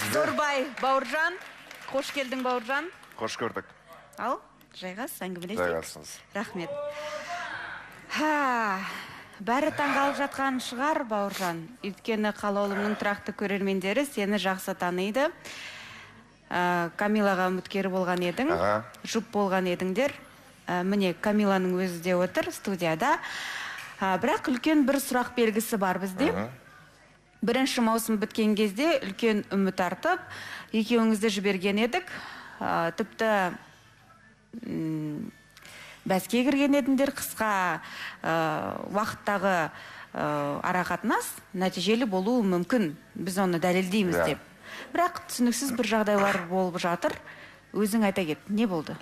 Зорбай, Бауыржан. Қош келдің, Бауыржан. Қош көрдік. Ал, жайғас, әңгімелесек. Жайғасыңыз. Рахмет. Бәрі таңғалып жатқан шығар, Бауыржан. Өйткені қалаулымның тұрақты көрермендері сені жақсы таниды. Камилаға үміткер болған едің, жұп болған едіңдер. Міне, Камиланың өзі де отыр студияда. Бірақ үлкен бір сұрақ белгісі бар бізде. Бірінші маусым біткен кезде үлкен үміт артып, екеуіңізді жіберген едік. Тіпті бәске кірген едіңдер, қысқа уақыттағы арақатынас нәтижелі болуы мүмкін. Біз оны дәлелдейміз деп. Бірақ түсініксіз бір жағдайлар болып жатыр. Өзің айта кет, не болды?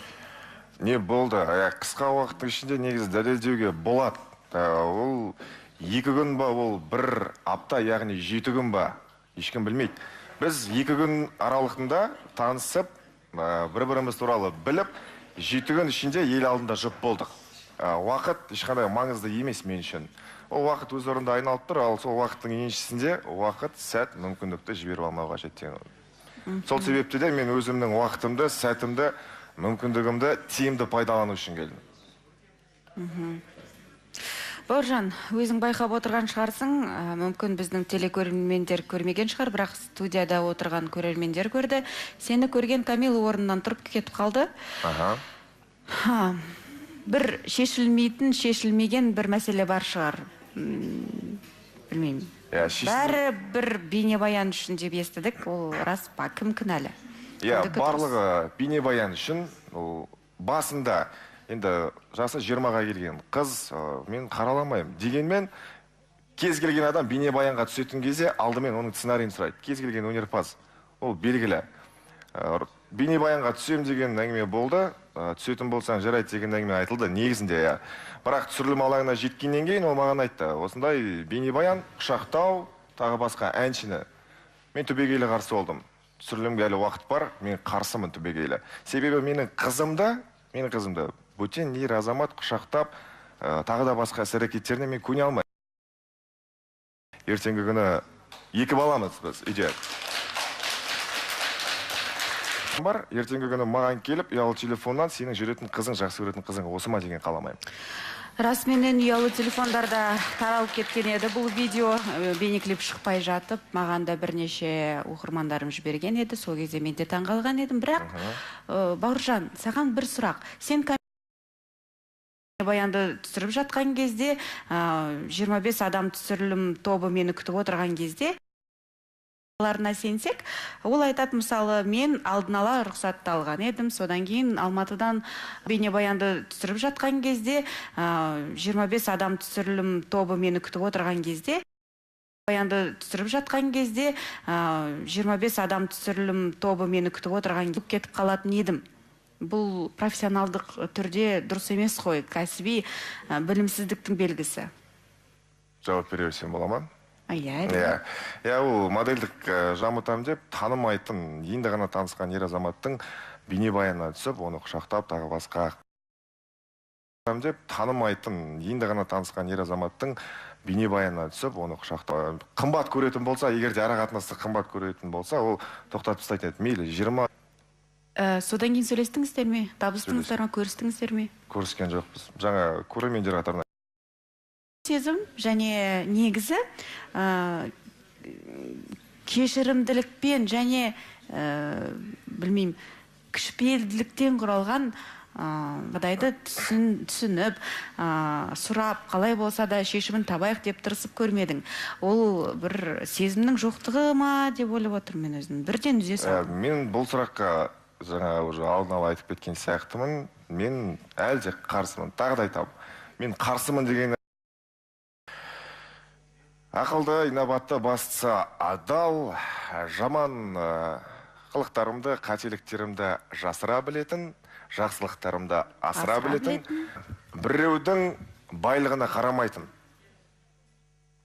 Не болды? Қысқа уақыттың ішінде негізі дәлелдеуге болады. Ол 2 күн ба, ол 1 апта, яғни 7 күн ба, ешкім білмейді. Біз 2 күн аралығында танысып, бір-біріміз туралы біліп, 7 күн ішінде ел алдында жұп болдық. Уақыт ешқандай маңызды емес мен үшін. Ол уақыт өз орында айналып тұр, ал сол уақыттың еншісінде уақыт, сәт, мүмкіндікті жіберіп алмауға жеткен. Сол себепті де мен өзімнің уақытымды, сәтімді, мүмкіндігімді тиімді пайдалану үшін келдім. Бауыржан, өзің байқап отырған шығарсың, мүмкін біздің телекөрермендер көрмеген шығар, бірақ студияда отырған көрермендер көрді. Сені көрген Камила орнынан тұрып кетіп қалды. Бір шешілмеген бір мәселе бар шығар. Білмеймін. Бәрі бір бейнебаян үшін деп естідік, ол рас па, кім кінәлі? Барлығы бейнебаян үшін басында енді жасы 20-ға келген қыз, мен қараламайым. Дегенмен, кез келген адам бейнебаянға түсетін кезде алдымен оның сценарийін сұрайды. Кез келген өнерпаз, ол белгілі. Бейнебаянға түсем деген әңгіме болды, түсетін болсаң жарайды деген әңгіме айтылды. Негізінде, бірақ түсірілім алаңына жеткеннен кейін ол маған айтты. Осындай бейнебаян, құшақтау, тағы басқа әншіні. Мен түбегейлі қарсы болдым. Түсірілімге әлі уақыт бар, мен қарсымын түбегейлі. Себебі менің қызымды бөтен ер азамат құшақтап, тағы да басқа іс-әрекеттеріне мен көне алмаймын. Ертеңгі күні 2 баламыз біз, үйде. Ертеңгі күні маған келіп, ұялы телефоннан сенің жүретін қызың, жақсы көретін қызың осы ма деген қаламаймын. Расменен ұялы телефондарда таралып кеткен еді. Бұл видео бейнеклип шықпай жатып, маған да бірнеше оқырмандарым жіберген еді. Сол кезде мен де таңғалған едім. Бірақ, Бауыржан, саған бір сұрақ. Сен баянды түсіріп жатқан кезде, 25 адам түсірілім тобы мені күтіп отырған кезде, оларына сенсек, ол айтады, мысалы, мен алдын ала рұқсатты алған едім, содан кейін Алматыдан бейнебаянды түсіріп жатқан кезде, 25 адам түсірілім тобы мені күтіп отырған кезде, баянды түсіріп жатқан кезде, 25 адам түсірілім тобы мені күтіп отырған кезде кетіп қалатын едім. Бұл профессионалдық түрде дұрыс емес қой, кәсіби білімсіздіктің белгісі. Жауап бере берсем бола ма? Ол модельдік жамытам деп танымайтын, енді ғана танысқан ер азаматтың бейнебаянына түсіп, оны құшақтап, тағы басқа. Деп танымайтын, енді ғана танысқан ер азаматтың бейнебаянына түсіп, оны құшақтап. Қымбат көретін болса, егерде арақатынасты қымбат көретін болса, ол тоқтатып тастайтын еді. Мейлі, 20. Содан кейін сөйлестіңіздер ме? Табыстыңыздар ма, көрістіңіздер ме? Көріскен жоқпыз. Жаңа көрермендер қатарына. Сезім және негізі кешірімділікпен және білмеймін, кішіпейілділіктен құралған жағдайды түсініп, сұрап, қалай болса да шешімін табайық деп тырысып көрмедің. Ол бір сезімнің жоқтығы ма деп ойлап отырмын мен өзім. Бірден үзе салдым. Мен бұл сұраққа жаңа алдын ала айтып кеткен сияқтымын. Мен әлде қарсымын. Тағы да айтамын. Мен қарсымын деген Ақылды, инабатты, бастысы адал, жаман қылықтарымды, қателіктерімді жасыра білетін, жақсылықтарымды асыра білетін, біреудің байлығына қарамайтын,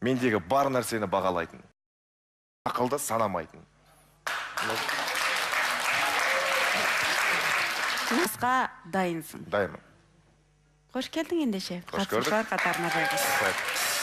мендегі бар нәрсені бағалайтын, ақылды санамайтын. Жұмысқа дайынсың. Дайынмын. Қош келдің ендеше. Қош көрдік. Қатысушылар қатарына жайғас. Рахмет.